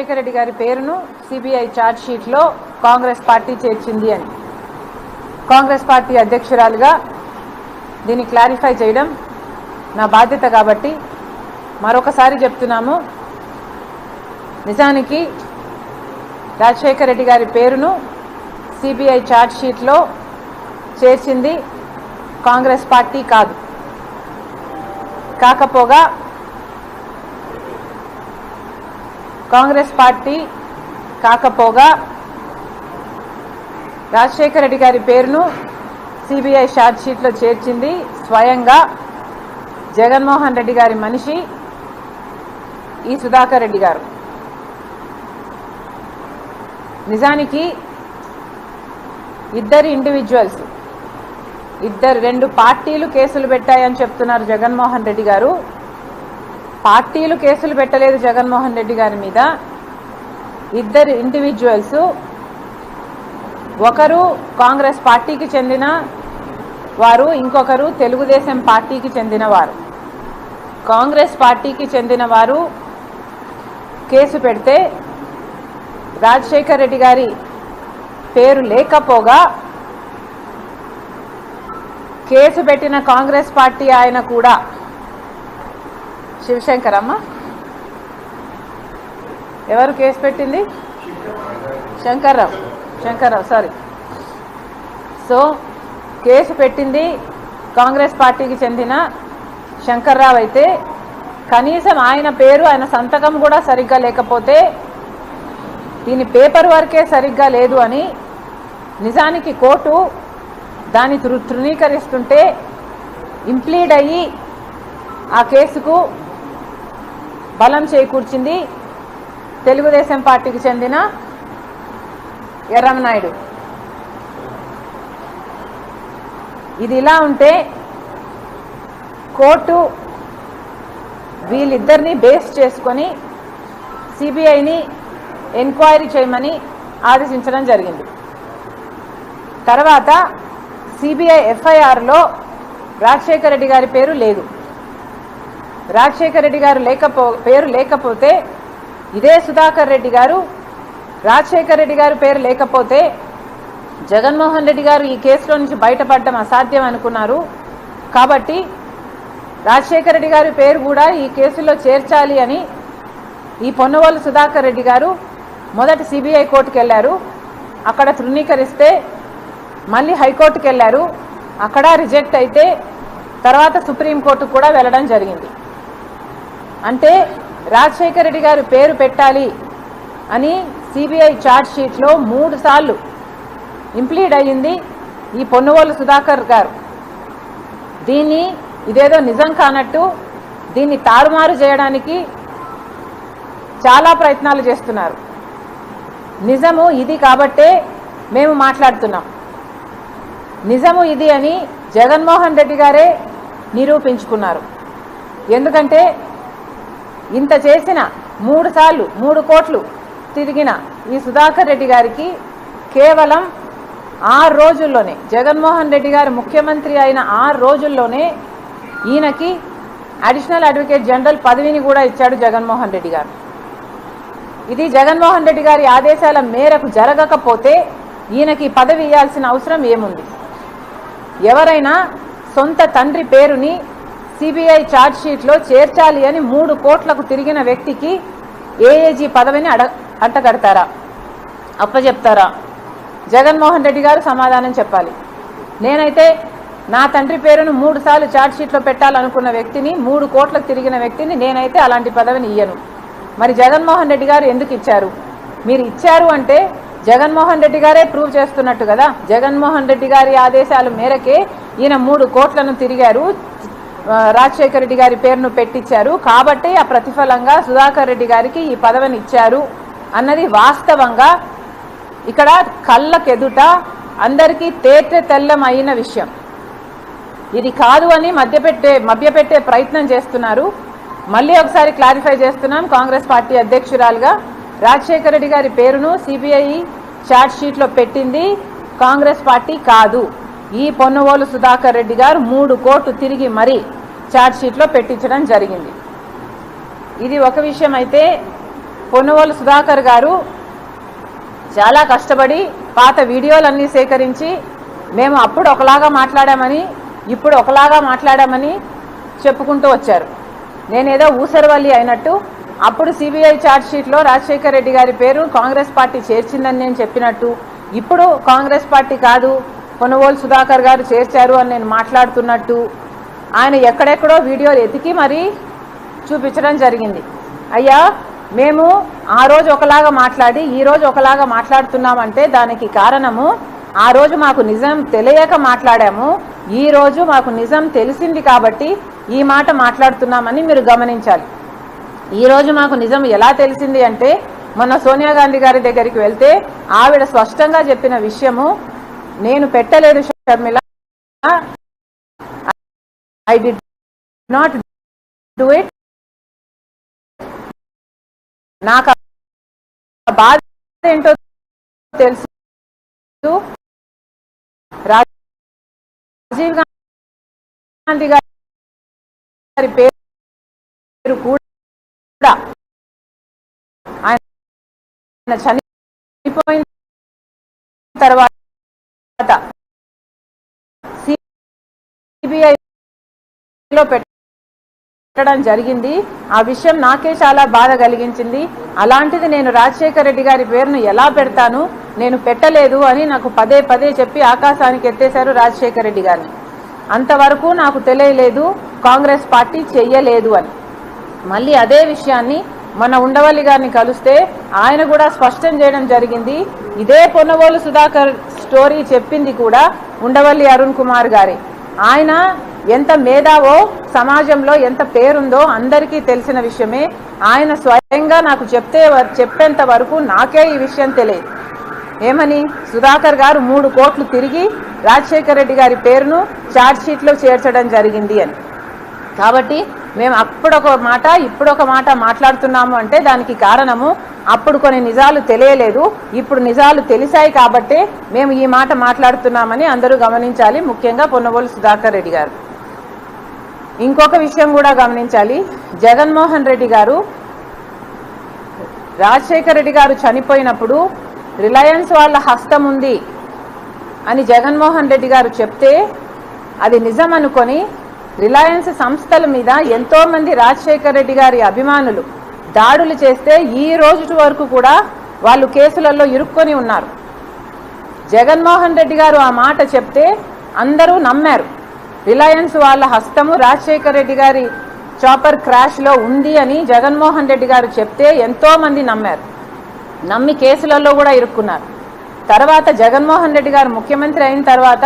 రాజశేఖర రెడ్డి గారి పేరును CBI charge షీట్లో కాంగ్రెస్ పార్టీ చేర్చింది అని కాంగ్రెస్ పార్టీ అధ్యక్షురాలుగా దీన్ని క్లారిఫై చేయడం నా బాధ్యత కాబట్టి మరొకసారి చెప్తున్నాము. నిజానికి రాజశేఖర రెడ్డి గారి పేరును సిబిఐ ఛార్జ్ షీట్లో చేర్చింది కాంగ్రెస్ పార్టీ కాదు. కాకపోగా రాజశేఖర రెడ్డి గారి పేరును సిబిఐ ఛార్జ్ షీట్లో చేర్చింది స్వయంగా జగన్మోహన్ రెడ్డి గారి మనిషి ఈ సుధాకర్ రెడ్డి గారు. నిజానికి రెండు పార్టీలు కేసులు పెట్టాయని చెప్తున్నారు జగన్మోహన్ రెడ్డి గారు. పార్టీలు కేసులు పెట్టలేదు జగన్మోహన్ రెడ్డి గారి మీద. ఇద్దరు ఇండివిజువల్స్, ఒకరు కాంగ్రెస్ పార్టీకి చెందిన వారు, ఇంకొకరు తెలుగుదేశం పార్టీకి చెందిన వారు. కాంగ్రెస్ పార్టీకి చెందిన వారు కేసు పెడితే రాజశేఖర్ రెడ్డి గారి పేరు లేకపోగా కేసు పెట్టిన కాంగ్రెస్ పార్టీ ఆయన కూడా శివశంకరమ్మ ఎవరు కేసు పెట్టింది? శంకర్రావు సారీ. సో కేసు పెట్టింది కాంగ్రెస్ పార్టీకి చెందిన శంకర్రావు అయితే కనీసం ఆయన పేరు, ఆయన సంతకం కూడా సరిగ్గా లేకపోతే, దీని పేపర్ వర్కే సరిగ్గా లేదు అని నిజానికి కోర్టు దాన్ని తృణీకరిస్తుంటే ఇంప్లీడ్ అయ్యి ఆ కేసుకు బలం చేకూర్చింది తెలుగుదేశం పార్టీకి చెందిన ఎర్రమనాయుడు. ఇది ఇలా ఉంటే కోర్టు వీళ్ళిద్దరిని బేస్ చేసుకొని సిబిఐని ఎంక్వైరీ చేయమని ఆదేశించడం జరిగింది. తర్వాత సిబిఐ ఎఫ్ఐఆర్లో రాజశేఖర రెడ్డి గారి పేరు లేదు. రాజశేఖర రెడ్డి గారు పేరు లేకపోతే ఇదే సుధాకర్ రెడ్డి గారు, రాజశేఖర రెడ్డి గారు పేరు లేకపోతే జగన్మోహన్ రెడ్డి గారు ఈ కేసులో నుంచి బయటపడడం అసాధ్యం అనుకున్నారు. కాబట్టి రాజశేఖర రెడ్డి గారి పేరు కూడా ఈ కేసులో చేర్చాలి అని ఈ పొన్నవోలు సుధాకర్ రెడ్డి గారు మొదట సిబిఐ కోర్టుకు వెళ్ళారు. అక్కడ తృణీకరిస్తే మళ్ళీ హైకోర్టుకు వెళ్ళారు. అక్కడ రిజెక్ట్ అయితే తర్వాత సుప్రీంకోర్టుకు కూడా వెళ్ళడం జరిగింది. అంటే రాజశేఖర రెడ్డి గారు పేరు పెట్టాలి అని సిబిఐ ఛార్జ్ షీట్లో 3 సార్లు ఇంప్లీడ్ అయ్యింది ఈ పొన్నవోలు సుధాకర్ గారు. దీన్ని ఇదేదో నిజం కానట్టు దీన్ని తారుమారు చేయడానికి చాలా ప్రయత్నాలు చేస్తున్నారు. నిజము ఇది కాబట్టే మేము మాట్లాడుతున్నాం. నిజము ఇది అని జగన్మోహన్ రెడ్డి గారే నిరూపించుకున్నారు. ఎందుకంటే ఇంత చేసిన 3 సార్లు 3 కోట్లు తిరిగిన ఈ సుధాకర్ రెడ్డి గారికి కేవలం 6 రోజుల్లోనే, జగన్మోహన్ రెడ్డి గారు ముఖ్యమంత్రి అయిన 6 రోజుల్లోనే ఈయనకి అడిషనల్ అడ్వకేట్ జనరల్ పదవిని కూడా ఇచ్చాడు జగన్మోహన్ రెడ్డి గారు. ఇది జగన్మోహన్ రెడ్డి గారి ఆదేశాల మేరకు జరగకపోతే ఈయనకి పదవి ఇవ్వాల్సిన అవసరం ఏముంది? ఎవరైనా సొంత తండ్రి పేరుని సిబిఐ ఛార్జ్ షీట్లో చేర్చాలి అని 3 కోట్లకు తిరిగిన వ్యక్తికి ఏఏజీ పదవిని అంటగడతారా? అప్పచెప్తారా? జగన్మోహన్ రెడ్డి గారు సమాధానం చెప్పాలి. నేనైతే నా తండ్రి పేరును 3 సార్లు ఛార్జ్ షీట్లో పెట్టాలనుకున్న వ్యక్తిని, 3 కోట్లకు తిరిగిన వ్యక్తిని నేనైతే అలాంటి పదవిని ఇయ్యను. మరి జగన్మోహన్ రెడ్డి గారు ఎందుకు ఇచ్చారు? మీరు ఇచ్చారు అంటే జగన్మోహన్ రెడ్డి గారే ప్రూవ్ చేస్తున్నట్టు కదా. జగన్మోహన్ రెడ్డి గారి ఆదేశాల మేరకే ఈయన 3 కోట్లను తిరిగారు, రాజశేఖర రెడ్డి గారి పేరును పెట్టించారు. కాబట్టి ఆ ప్రతిఫలంగా సుధాకర్ రెడ్డి గారికి ఈ పదవిని ఇచ్చారు అన్నది వాస్తవంగా ఇక్కడ కళ్ళకెదుట అందరికీ తెల్లం అయిన విషయం. ఇది కాదు అని మభ్యపెట్టే ప్రయత్నం చేస్తున్నారు. మళ్ళీ ఒకసారి క్లారిఫై చేస్తున్నాం. కాంగ్రెస్ పార్టీ అధ్యక్షురాలుగా రాజశేఖర రెడ్డి గారి పేరును సిబిఐ ఛార్జ్ షీట్లో పెట్టింది కాంగ్రెస్ పార్టీ కాదు. ఈ పొన్నవోలు సుధాకర్ రెడ్డి గారు 3 కోట్లు తిరిగి మరీ ఛార్జ్ షీట్లో పెట్టించడం జరిగింది. ఇది ఒక విషయం. అయితే పొన్నవోలు సుధాకర్ గారు చాలా కష్టపడి పాత వీడియోలన్నీ సేకరించి మేము అప్పుడు ఒకలాగా మాట్లాడామని ఇప్పుడు ఒకలాగా మాట్లాడామని చెప్పుకుంటూ వచ్చారు. నేనేదో ఊసరవల్లి అయినట్టు అప్పుడు సిబిఐ ఛార్జ్షీట్లో రాజశేఖర్ రెడ్డి గారి పేరు కాంగ్రెస్ పార్టీ చేర్చిందని నేను చెప్పినట్టు, ఇప్పుడు కాంగ్రెస్ పార్టీ కాదు పొన్నవోలు సుధాకర్ గారు చేర్చారు అని నేను మాట్లాడుతున్నట్టు ఆయన ఎక్కడెక్కడో వీడియోలు ఎతికి మరీ చూపించడం జరిగింది. అయ్యా, మేము ఆ రోజు ఒకలాగా మాట్లాడి ఈ రోజు ఒకలాగా మాట్లాడుతున్నామంటే దానికి కారణము ఆ రోజు మాకు నిజం తెలియక మాట్లాడాము, ఈ రోజు మాకు నిజం తెలిసింది కాబట్టి ఈ మాట మాట్లాడుతున్నామని మీరు గమనించాలి. ఈ రోజు మాకు నిజం ఎలా తెలిసింది అంటే మొన్న సోనియా గాంధీ గారి దగ్గరికి వెళ్తే ఆవిడ స్పష్టంగా చెప్పిన విషయము, నేను పెట్టలేదు Sharmila, I did not do it, నాకు బాధ ఏంటో తెలుసు, రాజీవ్ గాంధీ గారి పేరు కూడా ఆయన చనిపోయిన తర్వాత సిబిఐలో పెట్టడం జరిగింది. ఆ విషయం నాకే చాలా బాధ కలిగించింది. అలాంటిది నేను రాజశేఖర్ రెడ్డి గారి పేరును ఎలా పెడతాను, నేను పెట్టలేదు అని నాకు పదే పదే చెప్పి ఆకాశానికి ఎత్తేశారు రాజశేఖర్ రెడ్డి గారిని. అంతవరకు నాకు తెలియలేదు కాంగ్రెస్ పార్టీ చెయ్యలేదు అని. మళ్ళీ అదే విషయాన్ని మన ఉండవల్లి గారిని కలిస్తే ఆయన కూడా స్పష్టం చేయడం జరిగింది. ఇదే పొన్నవోలు సుధాకర్ స్టోరీ చెప్పింది కూడా ఉండవల్లి అరుణ్ కుమార్ గారే. ఆయన ఎంత మేధావో, సమాజంలో ఎంత పేరుందో అందరికీ తెలిసిన విషయమే. ఆయన స్వయంగా నాకు చెప్పేంత వరకు నాకే ఈ విషయం తెలియదు. ఏమని, సుధాకర్ గారు 3 కోట్లు తిరిగి రాజశేఖర్ రెడ్డి గారి పేరును ఛార్జ్షీట్లో చేర్చడం జరిగింది అని. కాబట్టి మేము అప్పుడొక మాట ఇప్పుడొక మాట మాట్లాడుతున్నాము అంటే దానికి కారణము అప్పుడు కొన్ని నిజాలు తెలియలేదు, ఇప్పుడు నిజాలు తెలిసాయి కాబట్టే మేము ఈ మాట మాట్లాడుతున్నామని అందరూ గమనించాలి. ముఖ్యంగా పొన్నవోలు సుధాకర్ రెడ్డి గారు ఇంకొక విషయం కూడా గమనించాలి. జగన్మోహన్ రెడ్డి గారు రాజశేఖర్ రెడ్డి గారు చనిపోయినప్పుడు రిలయన్స్ వాళ్ళ హస్తం ఉంది అని జగన్మోహన్ రెడ్డి గారు చెప్తే అది నిజం అనుకొని రిలయన్స్ సంస్థల మీద ఎంతో మంది రాజశేఖర్ రెడ్డి గారి అభిమానులు దాడులు చేస్తే ఈ రోజు వరకు కూడా వాళ్ళు కేసులలో ఇరుక్కొని ఉన్నారు. జగన్మోహన్ రెడ్డి గారు ఆ మాట చెప్తే అందరూ నమ్మారు. రిలయన్స్ వాళ్ళ హస్తము రాజశేఖర్ రెడ్డి గారి చాపర్ క్రాష్లో ఉంది అని జగన్మోహన్ రెడ్డి గారు చెప్తే ఎంతో మంది నమ్మారు. నమ్మి కేసులలో కూడా ఇరుక్కున్నారు. తర్వాత జగన్మోహన్ రెడ్డి గారు ముఖ్యమంత్రి అయిన తర్వాత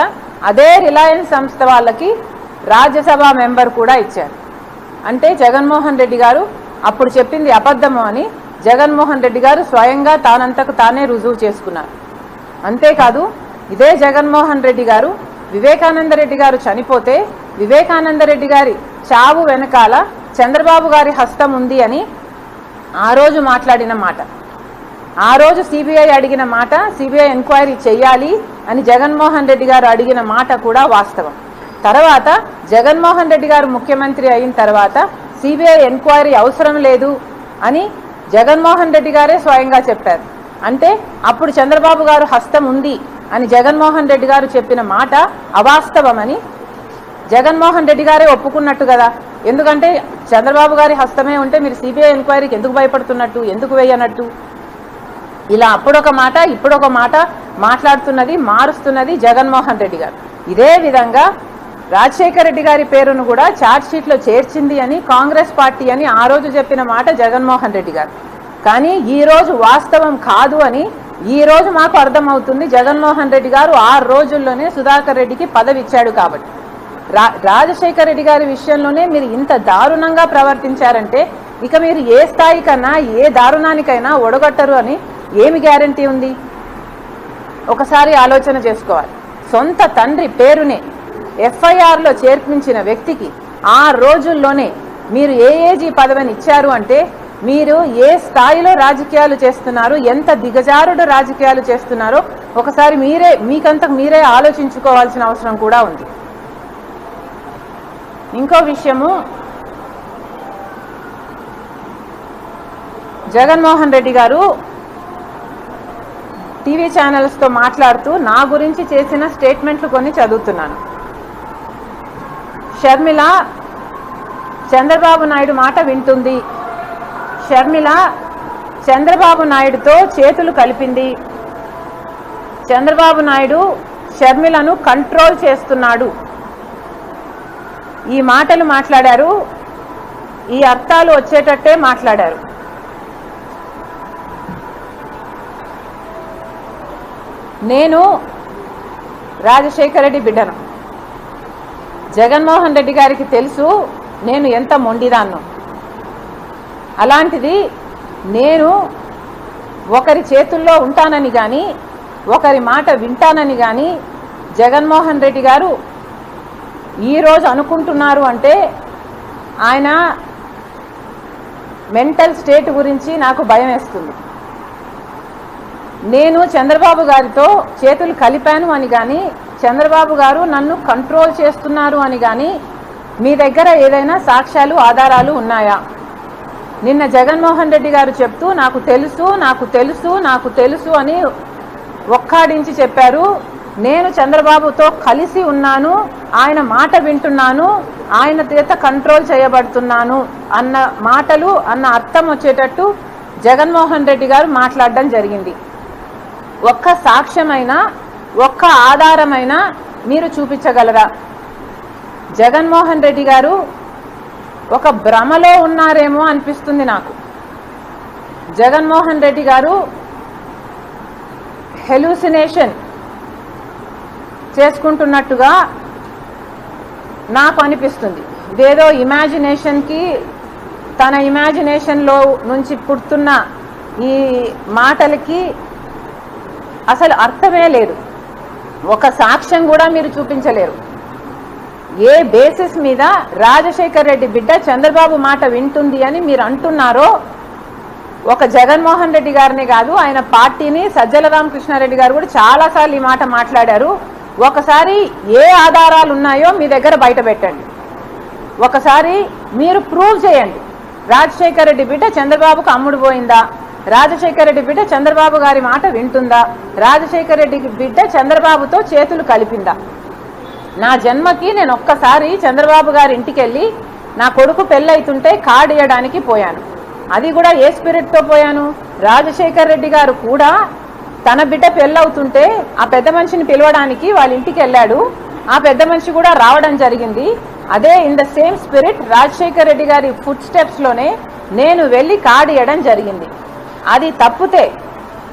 అదే రిలయన్స్ సంస్థ వాళ్ళకి రాజ్యసభ మెంబర్ కూడా ఇచ్చారు. అంటే జగన్మోహన్ రెడ్డి గారు అప్పుడు చెప్పింది అబద్ధము అని జగన్మోహన్ రెడ్డి గారు స్వయంగా తానంతకు తానే రుజువు చేసుకున్నారు. అంతేకాదు ఇదే జగన్మోహన్ రెడ్డి గారు వివేకానంద రెడ్డి గారు చనిపోతే వివేకానంద రెడ్డి గారి చావు వెనకాల చంద్రబాబు గారి హస్తం ఉంది అని ఆ రోజు మాట్లాడిన మాట, ఆ రోజు సిబిఐ అడిగిన మాట, సిబిఐ ఎంక్వైరీ చేయాలి అని జగన్మోహన్ రెడ్డి గారు అడిగిన మాట కూడా వాస్తవం. తర్వాత జగన్మోహన్ రెడ్డి గారు ముఖ్యమంత్రి అయిన తర్వాత సిబిఐ ఎంక్వైరీ అవసరం లేదు అని జగన్మోహన్ రెడ్డి గారే స్వయంగా చెప్పారు. అంటే అప్పుడు చంద్రబాబు గారు హస్తం ఉంది అని జగన్మోహన్ రెడ్డి గారు చెప్పిన మాట అవాస్తవమని జగన్మోహన్ రెడ్డి గారే ఒప్పుకున్నట్టు కదా. ఎందుకంటే చంద్రబాబు గారి హస్తమే ఉంటే మీరు సిబిఐ ఎంక్వైరీకి ఎందుకు భయపడుతున్నట్టు, ఎందుకు వేయనట్టు? ఇలా అప్పుడొక మాట ఇప్పుడొక మాట మాట్లాడుతున్నది, మారుస్తున్నది జగన్మోహన్ రెడ్డి గారు. ఇదే విధంగా రాజశేఖర్ రెడ్డి గారి పేరును కూడా ఛార్జ్షీట్లో చేర్చింది అని కాంగ్రెస్ పార్టీ అని ఆ రోజు చెప్పిన మాట జగన్మోహన్ రెడ్డి గారు. కానీ ఈ రోజు వాస్తవం కాదు అని ఈ రోజు మాకు అర్థమవుతుంది. జగన్మోహన్ రెడ్డి గారు 6 రోజుల్లోనే సుధాకర్ రెడ్డికి పదవి ఇచ్చాడు కాబట్టి. రాజశేఖర్ రెడ్డి గారి విషయంలోనే మీరు ఇంత దారుణంగా ప్రవర్తించారంటే ఇక మీరు ఏ స్థాయికన్నా ఏ దారుణానికైనా ఒడగొట్టరు అని ఏమి గ్యారంటీ ఉంది? ఒకసారి ఆలోచన చేసుకోవాలి. సొంత తండ్రి పేరునే ఎఫ్ఐఆర్లో చేర్పించిన వ్యక్తికి 6 రోజుల్లోనే మీరు ఏఏజీ పదవిని ఇచ్చారు అంటే మీరు ఏ స్థాయిలో రాజకీయాలు చేస్తున్నారు, ఎంత దిగజారుడు రాజకీయాలు చేస్తున్నారో ఒకసారి మీకంతకు మీరే ఆలోచించుకోవాల్సిన అవసరం కూడా ఉంది. ఇంకో విషయము, జగన్మోహన్ రెడ్డి గారు టీవీ ఛానల్స్తో మాట్లాడుతూ నా గురించి చేసిన స్టేట్మెంట్లు కొన్ని చదువుతున్నాను. షర్మిల చంద్రబాబు నాయుడు మాట వింటుంది, షర్మిల చంద్రబాబు నాయుడుతో చేతులు కలిపింది, చంద్రబాబు నాయుడు షర్మిలను కంట్రోల్ చేస్తున్నాడు. ఈ మాటలు మాట్లాడారు, ఈ అర్థాలు వచ్చేటట్టే మాట్లాడారు. నేను రాజశేఖర రెడ్డి బిడ్డను. జగన్మోహన్ రెడ్డి గారికి తెలుసు నేను ఎంత మొండిదాన్నో. అలాంటిది నేను ఒకరి చేతుల్లో ఉంటానని కానీ ఒకరి మాట వింటానని కానీ జగన్మోహన్ రెడ్డి గారు ఈరోజు అనుకుంటున్నారు అంటే ఆయన మెంటల్ స్టేట్ గురించి నాకు భయం వేస్తుంది. నేను చంద్రబాబు గారితో చేతులు కలిపాను అని కానీ చంద్రబాబు గారు నన్ను కంట్రోల్ చేస్తున్నారు అని కానీ మీ దగ్గర ఏదైనా సాక్ష్యాలు ఆధారాలు ఉన్నాయా? నిన్న జగన్మోహన్ రెడ్డి గారు చెప్తూ నాకు తెలుసు నాకు తెలుసు నాకు తెలుసు అని ఒక్కాడించి చెప్పారు. నేను చంద్రబాబుతో కలిసి ఉన్నాను, ఆయన మాట వింటున్నాను, ఆయన చేత కంట్రోల్ చేయబడుతున్నాను అన్న మాటలు అన్న అర్థం వచ్చేటట్టు జగన్మోహన్ రెడ్డి గారు మాట్లాడడం జరిగింది. ఒక్క సాక్ష్యమైనా ఒక్క ఆధారమైనా మీరు చూపించగలరా? జగన్మోహన్ రెడ్డి గారు ఒక భ్రమలో ఉన్నారేమో అనిపిస్తుంది నాకు. జగన్మోహన్ రెడ్డి గారు హెలూసినేషన్ చేసుకుంటున్నట్టుగా నాకు అనిపిస్తుంది. ఇదేదో ఇమాజినేషన్కి తన ఇమాజినేషన్లో నుంచి పుడుతున్న ఈ మాటలకి అసలు అర్థమే లేదు. ఒక సాక్ష్యం కూడా మీరు చూపించలేరు. ఏ బేసిస్ మీద రాజశేఖర్ రెడ్డి బిడ్డ చంద్రబాబు మాట వింటుంది అని మీరు అంటున్నారో ఒక జగన్మోహన్ రెడ్డి గారిని కాదు, ఆయన పార్టీని సజ్జల రామకృష్ణారెడ్డి గారు కూడా చాలాసార్లు ఈ మాట మాట్లాడారు. ఒకసారి ఏ ఆధారాలు ఉన్నాయో మీ దగ్గర బయట పెట్టండి. ఒకసారి మీరు ప్రూవ్ చేయండి. రాజశేఖర్ రెడ్డి బిడ్డ చంద్రబాబుకు అమ్ముడు పోయిందా? రాజశేఖర్ రెడ్డి బిడ్డ చంద్రబాబు గారి మాట వింటుందా? రాజశేఖర్ రెడ్డి బిడ్డ చంద్రబాబుతో చేతులు కలిపిందా? నా జన్మకి నేను ఒక్కసారి చంద్రబాబు గారి ఇంటికి వెళ్ళి నా కొడుకు పెళ్ళైతుంటే కార్డు ఇవ్వడానికి పోయాను. అది కూడా ఏ స్పిరిట్తో పోయాను? రాజశేఖర్ రెడ్డి గారు కూడా తన బిడ్డ పెళ్ళవుతుంటే ఆ పెద్ద మనిషిని పిలవడానికి వాళ్ళ ఇంటికి వెళ్ళాడు. ఆ పెద్ద మనిషి కూడా రావడం జరిగింది. అదే in the same spirit Rajasekhar Reddy గారి ఫుట్ స్టెప్స్లోనే నేను వెళ్ళి కార్డు ఇవ్వడం జరిగింది. అది తప్పితే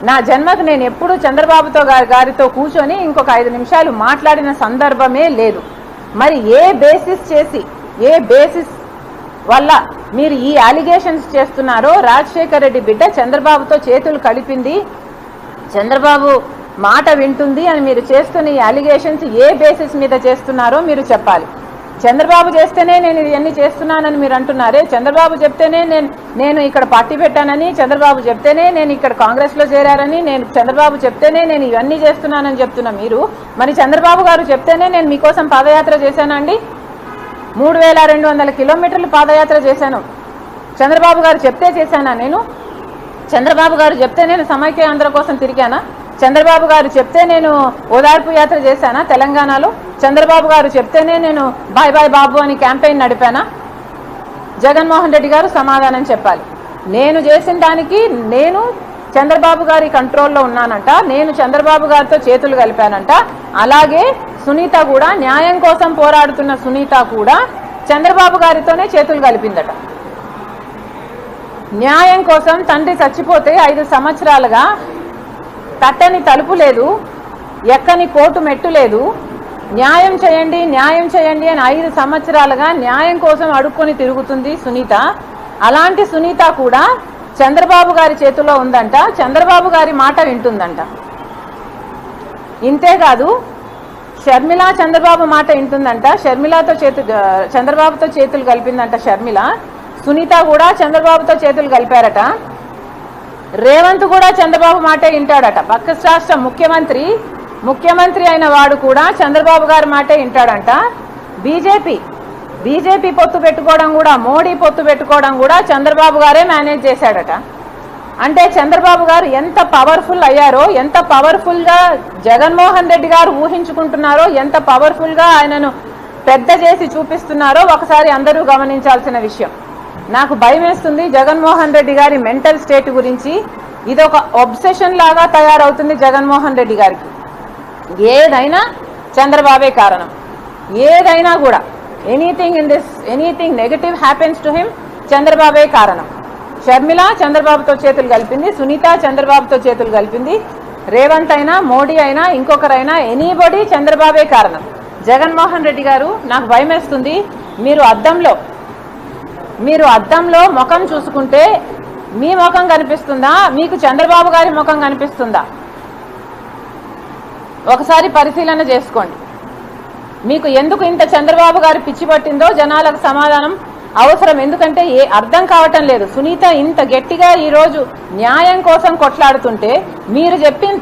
నా జన్మకు నేను ఎప్పుడు చంద్రబాబుతో గారితో కూర్చొని ఇంకొక 5 నిమిషాలు మాట్లాడిన సందర్భమే లేదు. మరి ఏ బేసిస్ చేసి ఏ బేసిస్ వల్ల మీరు ఈ అలిగేషన్స్ చేస్తున్నారో? రాజశేఖర్ రెడ్డి బిడ్డ చంద్రబాబుతో చేతులు కలిపింది, చంద్రబాబు మాట వింటుంది అని మీరు చేస్తున్న ఈ అలిగేషన్స్ ఏ బేసిస్ మీద చేస్తున్నారో మీరు చెప్పాలి. చంద్రబాబు చేస్తేనే నేను ఇవన్నీ చేస్తున్నానని మీరు అంటున్నారే. చంద్రబాబు చెప్తేనే నేను ఇక్కడ పార్టీ పెట్టానని, చంద్రబాబు చెప్తేనే నేను ఇక్కడ కాంగ్రెస్లో చేరారని, చంద్రబాబు చెప్తేనే నేను ఇవన్నీ చేస్తున్నానని చెప్తున్నా మీరు. మరి చంద్రబాబు గారు చెప్తేనే నేను మీకోసం పాదయాత్ర చేశానండి. 3200 కిలోమీటర్లు పాదయాత్ర చేశాను. చంద్రబాబు గారు చెప్తే చేశానా నేను? చంద్రబాబు గారు చెప్తే నేను సమైక్య ఆంధ్ర కోసం తిరిగానా? చంద్రబాబు గారు చెప్తే నేను ఓదార్పు యాత్ర చేశానా తెలంగాణలో? చంద్రబాబు గారు చెప్తేనే నేను బాయ్ బాయ్ బాబు అని క్యాంపెయిన్ నడిపానా? జగన్మోహన్ రెడ్డి గారు సమాధానం చెప్పాలి. నేను చేసిన దానికి నేను చంద్రబాబు గారి కంట్రోల్లో ఉన్నానంట, నేను చంద్రబాబు గారితో చేతులు కలిపానంట. అలాగే సునీత కూడా, న్యాయం కోసం పోరాడుతున్న సునీత కూడా చంద్రబాబు గారితోనే చేతులు కలిపిందట. న్యాయం కోసం తండ్రి చచ్చిపోతే 5 సంవత్సరాలుగా తట్టని తలుపు లేదు, ఎక్కని కోర్టు మెట్టు లేదు. న్యాయం చేయండి న్యాయం చేయండి అని 5 సంవత్సరాలుగా న్యాయం కోసం అడుక్కొని తిరుగుతుంది సునీత. అలాంటి సునీత కూడా చంద్రబాబు గారి చేతిలో ఉందంట, చంద్రబాబు గారి మాట వింటుందంట. ఇంతేకాదు షర్మిల చంద్రబాబు మాట వింటుందంట, చంద్రబాబుతో చేతులు కలిపిందంట షర్మిల. సునీత కూడా చంద్రబాబుతో చేతులు కలిపారట. రేవంత్ కూడా చంద్రబాబు మాటే వింటాడట. పక్క రాష్ట్ర ముఖ్యమంత్రి అయిన వాడు కూడా చంద్రబాబు గారి మాటే వింటాడంట. బీజేపీ పొత్తు పెట్టుకోవడం కూడా, మోడీ పొత్తు పెట్టుకోవడం కూడా చంద్రబాబు గారే మేనేజ్ చేశాడట. అంటే చంద్రబాబు గారు ఎంత పవర్ఫుల్ అయ్యారో, ఎంత పవర్ఫుల్గా జగన్మోహన్ రెడ్డి గారు ఊహించుకుంటున్నారో, ఎంత పవర్ఫుల్గా ఆయనను పెద్ద చేసి చూపిస్తున్నారో ఒకసారి అందరూ గమనించాల్సిన విషయం. నాకు భయం వేస్తుంది జగన్మోహన్ రెడ్డి గారి మెంటల్ స్టేట్ గురించి. ఇది ఒక ఒబ్సెషన్ లాగా తయారవుతుంది జగన్మోహన్ రెడ్డి గారికి. ఏదైనా చంద్రబాబే కారణం, ఏదైనా కూడా anything negative happens to him, చంద్రబాబే కారణం. షర్మిల చంద్రబాబుతో చేతులు కలిపింది, సునీత చంద్రబాబుతో చేతులు కలిపింది, రేవంత్ అయినా మోడీ అయినా ఇంకొకరైనా ఎనీబడి చంద్రబాబే కారణం. జగన్మోహన్ రెడ్డి గారు నాకు భయమేస్తుంది. మీరు అద్దంలో ముఖం చూసుకుంటే మీ ముఖం కనిపిస్తుందా, మీకు చంద్రబాబు గారి ముఖం కనిపిస్తుందా? ఒకసారి పరిశీలన చేసుకోండి. మీకు ఎందుకు ఇంత చంద్రబాబు గారి పిచ్చి పట్టిందో జనాలకు సమాధానం అవసరం. ఎందుకంటే అర్థం కావటం లేదు. సునీత ఇంత గట్టిగా ఈరోజు న్యాయం కోసం కొట్లాడుతుంటే మీరు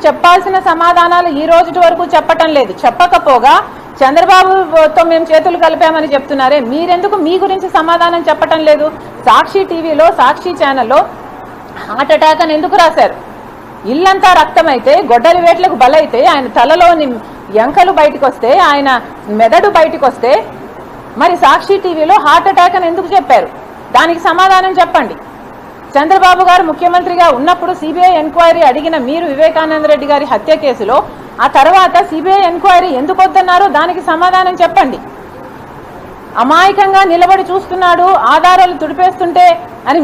చెప్పాల్సిన సమాధానాలు ఈ రోజు వరకు చెప్పటం లేదు. చెప్పకపోగా చంద్రబాబుతో మేము చేతులు కలిపామని చెప్తున్నారే, మీరెందుకు మీ గురించి సమాధానం చెప్పటం లేదు? సాక్షి టీవీలో, సాక్షి ఛానల్లో హార్ట్ అటాక్ అని ఎందుకు రాశారు? ఇల్లంతా రక్తమైతే, గొడ్డలి వేట్లకు బలైతే, ఆయన తలలోని ఎంకలు బయటకు వస్తే, ఆయన మెదడు బయటకు వస్తే, మరి సాక్షి టీవీలో హార్ట్ అటాక్ అని ఎందుకు చెప్పారు? దానికి సమాధానం చెప్పండి. చంద్రబాబు గారు ముఖ్యమంత్రిగా ఉన్నప్పుడు సిబిఐ ఎంక్వైరీ అడిగిన మీరు వివేకానంద రెడ్డి గారి హత్య కేసులో ఆ తర్వాత సిబిఐ ఎంక్వైరీ ఎందుకు వద్దన్నారో దానికి సమాధానం చెప్పండి. అమాయకంగా నిలబడి చూస్తున్నాడు, ఆధారాలు తుడిపేస్తుంటే అని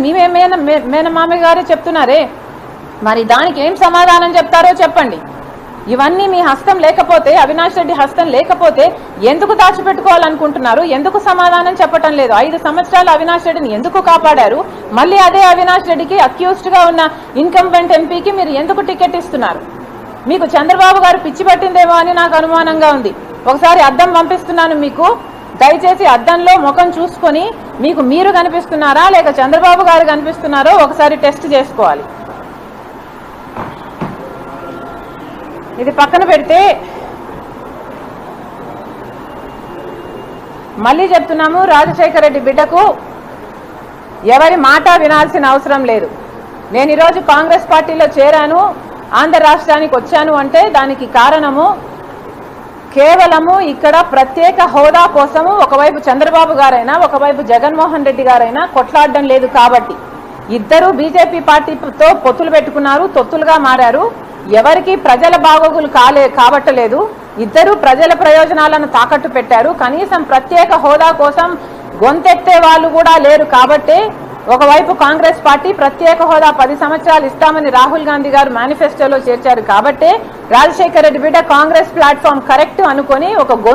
మేనమామ గారే చెప్తున్నారే, మరి దానికి ఏం సమాధానం చెప్తారో చెప్పండి. ఇవన్నీ మీ హస్తం లేకపోతే, అవినాష్ రెడ్డి హస్తం లేకపోతే ఎందుకు దాచిపెట్టుకోవాలనుకుంటున్నారు? ఎందుకు సమాధానం చెప్పటం లేదు? 5 సంవత్సరాలు అవినాష్ రెడ్డిని ఎందుకు కాపాడారు? మళ్ళీ అదే అవినాష్ రెడ్డికి అక్యూజ్డ్గా ఉన్న ఇన్కంబెంట్ ఎంపీకి మీరు ఎందుకు టికెట్ ఇస్తున్నారు? మీకు చంద్రబాబు గారు పిచ్చి పట్టిందేమో అని నాకు అనుమానంగా ఉంది. ఒకసారి అద్దం పంపిస్తున్నాను మీకు, దయచేసి అద్దంలో ముఖం చూసుకొని మీకు మీరు కనిపిస్తున్నారా లేక చంద్రబాబు గారు కనిపిస్తున్నారో ఒకసారి టెస్ట్ చేసుకోవాలి. ఇది పక్కన పెడితే మళ్ళీ చెప్తున్నాము, రాజశేఖర రెడ్డి బిడ్డకు ఎవరి మాట వినాల్సిన అవసరం లేదు. నేను ఈరోజు కాంగ్రెస్ పార్టీలో చేరాను, ఆంధ్ర రాష్ట్రానికి వచ్చాను అంటే దానికి కారణము కేవలము ఇక్కడ ప్రత్యేక హోదా కోసము ఒకవైపు చంద్రబాబు గారైనా ఒకవైపు జగన్మోహన్ రెడ్డి గారైనా కొట్లాడడం లేదు కాబట్టి. ఇద్దరు బీజేపీ పార్టీతో పొత్తులు పెట్టుకున్నారు, తొత్తులుగా మారారు. ఎవరికి ప్రజల బాగోగులు కావట్లేదు. ఇద్దరు ప్రజల ప్రయోజనాలను తాకట్టు పెట్టారు. కనీసం ప్రత్యేక హోదా కోసం గొంతెత్తే వాళ్ళు కూడా లేరు. కాబట్టి ఒకవైపు కాంగ్రెస్ పార్టీ ప్రత్యేక హోదా 10 సంవత్సరాలు ఇస్తామని రాహుల్ గాంధీ గారు మేనిఫెస్టోలో చేర్చారు. కాబట్టి రాజశేఖర రెడ్డి బిడ్డ కాంగ్రెస్ ప్లాట్ఫామ్ కరెక్ట్ అనుకొని ఒక